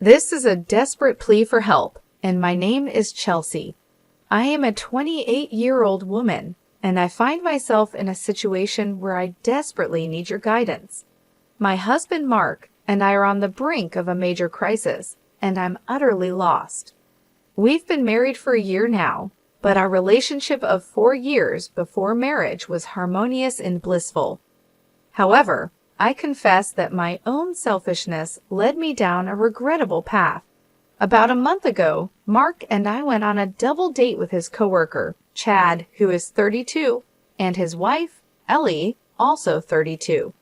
This is a desperate plea for help, and my name is Chelsea. I am a 28-year-old woman, and I find myself in a situation where I desperately need your guidance. My husband Mark and I are on the brink of a major crisis, and I'm utterly lost. We've been married for a year now, but our relationship of 4 years before marriage was harmonious and blissful. However, I confess that my own selfishness led me down a regrettable path. About a month ago, Mark and I went on a double date with his coworker, Chad, who is 32, and his wife, Ellie, also 32.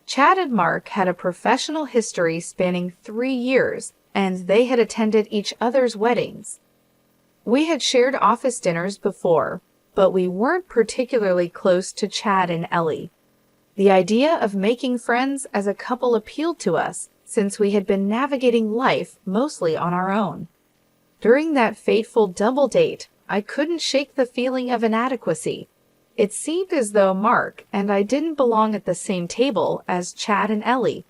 Chad and Mark had a professional history spanning 3 years, and they had attended each other's weddings. We had shared office dinners before, but we weren't particularly close to Chad and Ellie. The idea of making friends as a couple appealed to us, since we had been navigating life mostly on our own. During that fateful double date, I couldn't shake the feeling of inadequacy. It seemed as though Mark and I didn't belong at the same table as Chad and Ellie.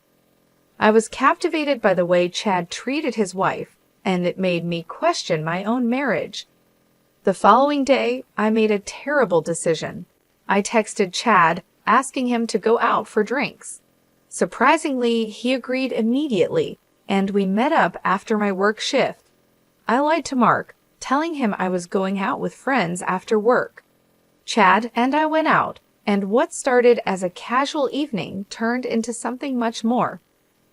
I was captivated by the way Chad treated his wife, and it made me question my own marriage. The following day, I made a terrible decision. I texted Chad, asking him to go out for drinks. Surprisingly, he agreed immediately, and we met up after my work shift. I lied to Mark, telling him I was going out with friends after work. Chad and I went out, and what started as a casual evening turned into something much more.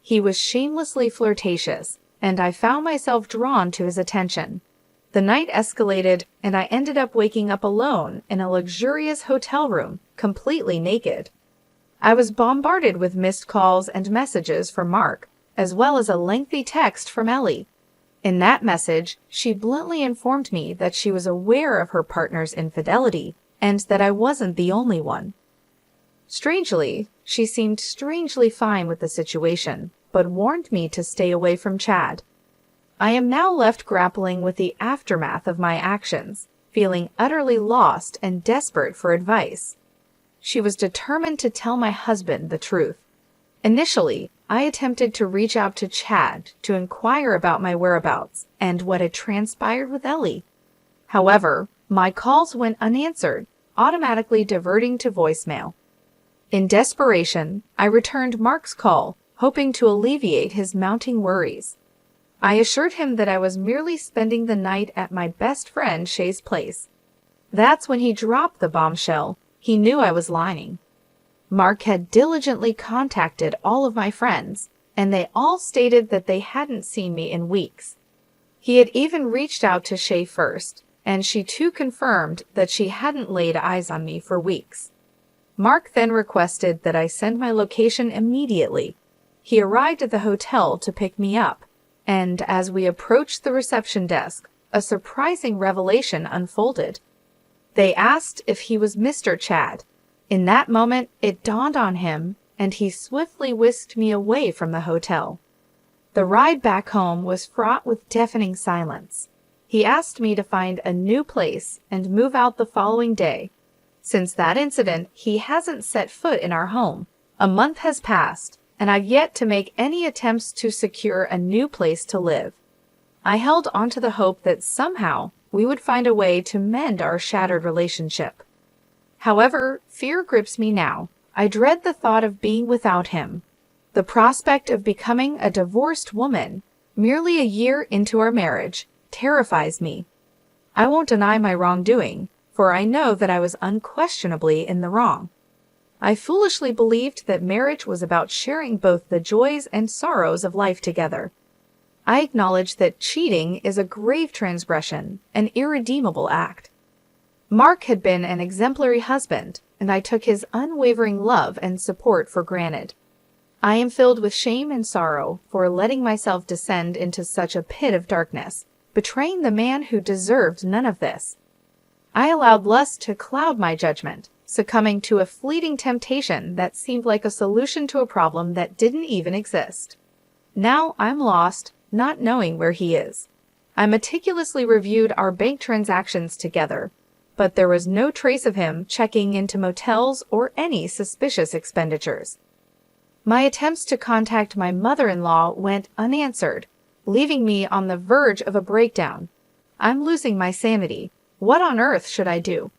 He was shamelessly flirtatious, and I found myself drawn to his attention. The night escalated, and I ended up waking up alone in a luxurious hotel room, completely naked. I was bombarded with missed calls and messages from Mark, as well as a lengthy text from Ellie. In that message, she bluntly informed me that she was aware of her partner's infidelity, and that I wasn't the only one. Strangely, she seemed strangely fine with the situation, but warned me to stay away from Chad. I am now left grappling with the aftermath of my actions, feeling utterly lost and desperate for advice. She was determined to tell my husband the truth. Initially, I attempted to reach out to Chad to inquire about my whereabouts and what had transpired with Ellie. However, my calls went unanswered, automatically diverting to voicemail. In desperation, I returned Mark's call, hoping to alleviate his mounting worries. I assured him that I was merely spending the night at my best friend Shay's place. That's when he dropped the bombshell. He knew I was lying. Mark had diligently contacted all of my friends, and they all stated that they hadn't seen me in weeks. He had even reached out to Shay first, and she too confirmed that she hadn't laid eyes on me for weeks. Mark then requested that I send my location immediately. He arrived at the hotel to pick me up, and as we approached the reception desk, a surprising revelation unfolded. They asked if he was Mr. Chad. In that moment, it dawned on him, and he swiftly whisked me away from the hotel. The ride back home was fraught with deafening silence. He asked me to find a new place and move out the following day. Since that incident, he hasn't set foot in our home. A month has passed, and I've yet to make any attempts to secure a new place to live. I held on to the hope that somehow we would find a way to mend our shattered relationship. However, fear grips me now. I dread the thought of being without him. The prospect of becoming a divorced woman, merely a year into our marriage, terrifies me. I won't deny my wrongdoing, for I know that I was unquestionably in the wrong. I foolishly believed that marriage was about sharing both the joys and sorrows of life together. I acknowledge that cheating is a grave transgression, an irredeemable act. Mark had been an exemplary husband, and I took his unwavering love and support for granted. I am filled with shame and sorrow for letting myself descend into such a pit of darkness, betraying the man who deserved none of this. I allowed lust to cloud my judgment, succumbing to a fleeting temptation that seemed like a solution to a problem that didn't even exist. Now I'm lost, not knowing where he is. I meticulously reviewed our bank transactions together, but there was no trace of him checking into motels or any suspicious expenditures. My attempts to contact my mother-in-law went unanswered, leaving me on the verge of a breakdown. I'm losing my sanity. What on earth should I do?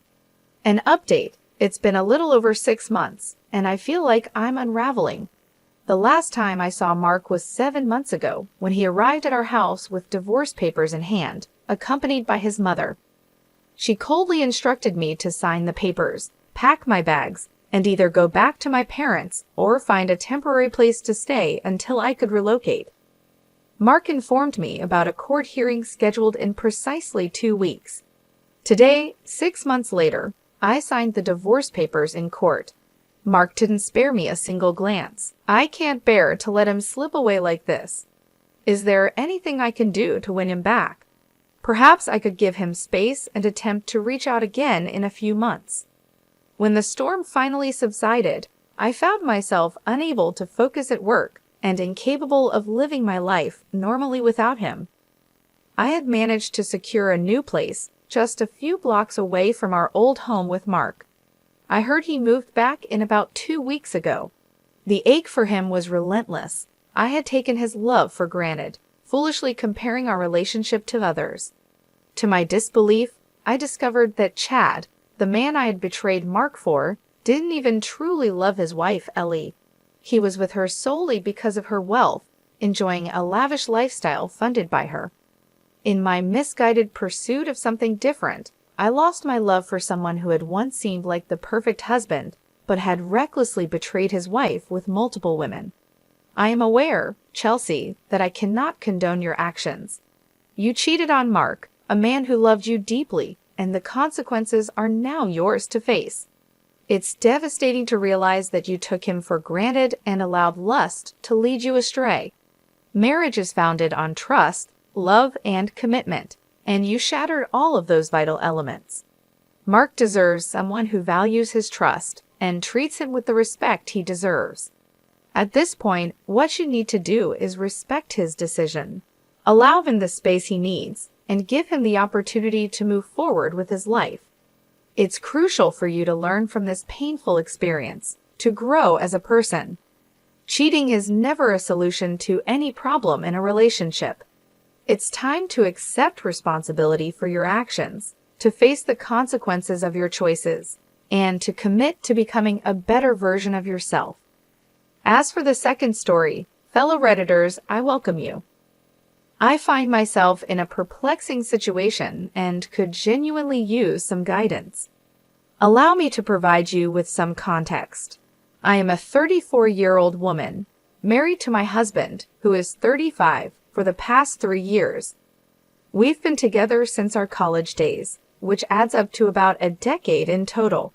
An update. It's been a little over 6 months, and I feel like I'm unraveling. The last time I saw Mark was 7 months ago, when he arrived at our house with divorce papers in hand, accompanied by his mother. She coldly instructed me to sign the papers, pack my bags, and either go back to my parents or find a temporary place to stay until I could relocate. Mark informed me about a court hearing scheduled in precisely 2 weeks. Today, 6 months later, I signed the divorce papers in court. Mark didn't spare me a single glance. I can't bear to let him slip away like this. Is there anything I can do to win him back? Perhaps I could give him space and attempt to reach out again in a few months. When the storm finally subsided, I found myself unable to focus at work and incapable of living my life normally without him. I had managed to secure a new place just a few blocks away from our old home with Mark. I heard he moved back in about 2 weeks ago. The ache for him was relentless. I had taken his love for granted, foolishly comparing our relationship to others. To my disbelief, I discovered that Chad, the man I had betrayed Mark for, didn't even truly love his wife, Ellie. He was with her solely because of her wealth, enjoying a lavish lifestyle funded by her. In my misguided pursuit of something different, I lost my love for someone who had once seemed like the perfect husband, but had recklessly betrayed his wife with multiple women. I am aware, Chelsea, that I cannot condone your actions. You cheated on Mark, a man who loved you deeply, and the consequences are now yours to face. It's devastating to realize that you took him for granted and allowed lust to lead you astray. Marriage is founded on trust, love, and commitment, and you shattered all of those vital elements. Mark deserves someone who values his trust and treats him with the respect he deserves. At this point, what you need to do is respect his decision. Allow him the space he needs, and give him the opportunity to move forward with his life. It's crucial for you to learn from this painful experience, to grow as a person. Cheating is never a solution to any problem in a relationship. It's time to accept responsibility for your actions, to face the consequences of your choices, and to commit to becoming a better version of yourself. As for the second story, fellow Redditors, I welcome you. I find myself in a perplexing situation and could genuinely use some guidance. Allow me to provide you with some context. I am a 34-year-old woman, married to my husband, who is 35, for the past 3 years. We've been together since our college days, which adds up to about a decade in total.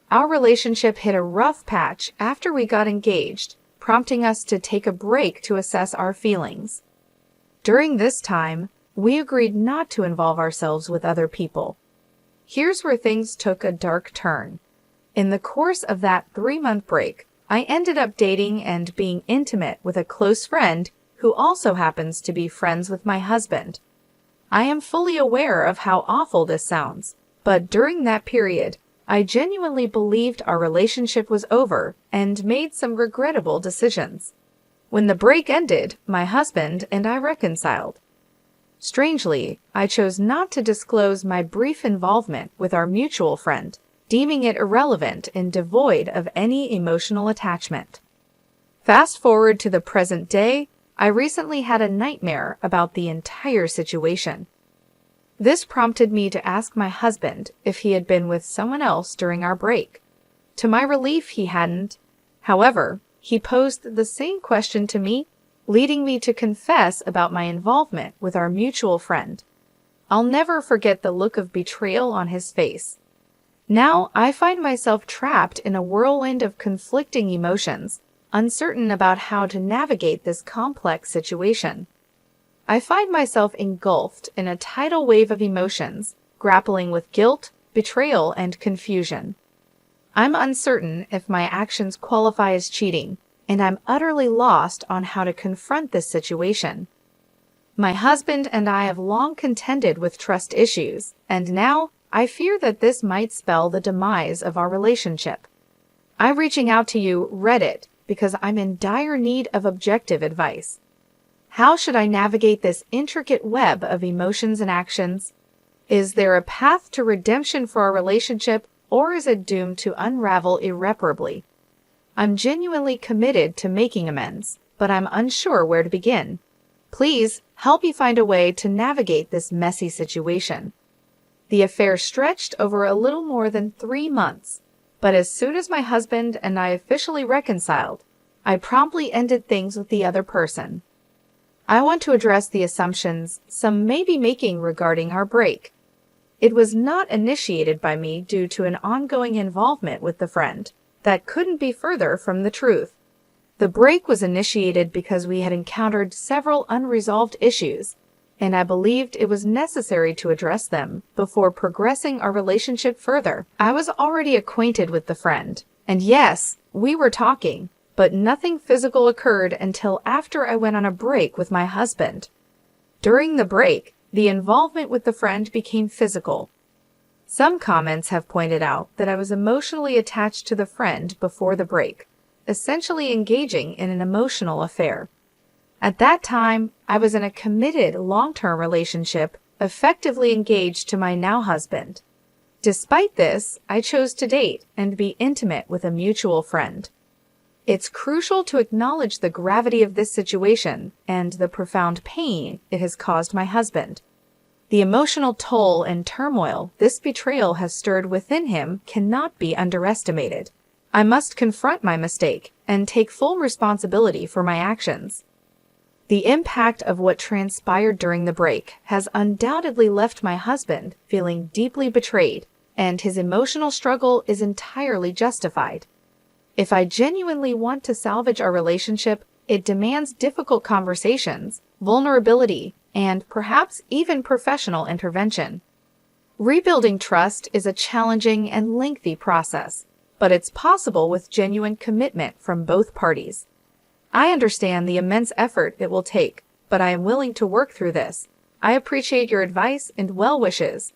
Our relationship hit a rough patch after we got engaged, prompting us to take a break to assess our feelings. During this time, we agreed not to involve ourselves with other people. Here's where things took a dark turn. In the course of that 3-month break, I ended up dating and being intimate with a close friend who also happens to be friends with my husband. I am fully aware of how awful this sounds, but during that period, I genuinely believed our relationship was over and made some regrettable decisions. When the break ended, my husband and I reconciled. Strangely, I chose not to disclose my brief involvement with our mutual friend, deeming it irrelevant and devoid of any emotional attachment. Fast forward to the present day, I recently had a nightmare about the entire situation. This prompted me to ask my husband if he had been with someone else during our break. To my relief, he hadn't. However, he posed the same question to me, leading me to confess about my involvement with our mutual friend. I'll never forget the look of betrayal on his face. Now I find myself trapped in a whirlwind of conflicting emotions, uncertain about how to navigate this complex situation. I find myself engulfed in a tidal wave of emotions, grappling with guilt, betrayal, and confusion. I'm uncertain if my actions qualify as cheating, and I'm utterly lost on how to confront this situation. My husband and I have long contended with trust issues, and now I fear that this might spell the demise of our relationship. I'm reaching out to you, Reddit, because I'm in dire need of objective advice. How should I navigate this intricate web of emotions and actions? Is there a path to redemption for our relationship, or is it doomed to unravel irreparably? I'm genuinely committed to making amends, but I'm unsure where to begin. Please help me find a way to navigate this messy situation. The affair stretched over a little more than 3 months, but as soon as my husband and I officially reconciled, I promptly ended things with the other person. I want to address the assumptions some may be making regarding our break. It was not initiated by me due to an ongoing involvement with the friend. That couldn't be further from the truth. The break was initiated because we had encountered several unresolved issues, and I believed it was necessary to address them before progressing our relationship further. I was already acquainted with the friend, and yes, we were talking, but nothing physical occurred until after I went on a break with my husband. During the break, the involvement with the friend became physical. Some comments have pointed out that I was emotionally attached to the friend before the break, essentially engaging in an emotional affair. At that time, I was in a committed long-term relationship, effectively engaged to my now husband. Despite this, I chose to date and be intimate with a mutual friend. It's crucial to acknowledge the gravity of this situation and the profound pain it has caused my husband. The emotional toll and turmoil this betrayal has stirred within him cannot be underestimated. I must confront my mistake and take full responsibility for my actions. The impact of what transpired during the break has undoubtedly left my husband feeling deeply betrayed, and his emotional struggle is entirely justified. If I genuinely want to salvage our relationship, it demands difficult conversations, vulnerability, and perhaps even professional intervention. Rebuilding trust is a challenging and lengthy process, but it's possible with genuine commitment from both parties. I understand the immense effort it will take, but I am willing to work through this. I appreciate your advice and well wishes.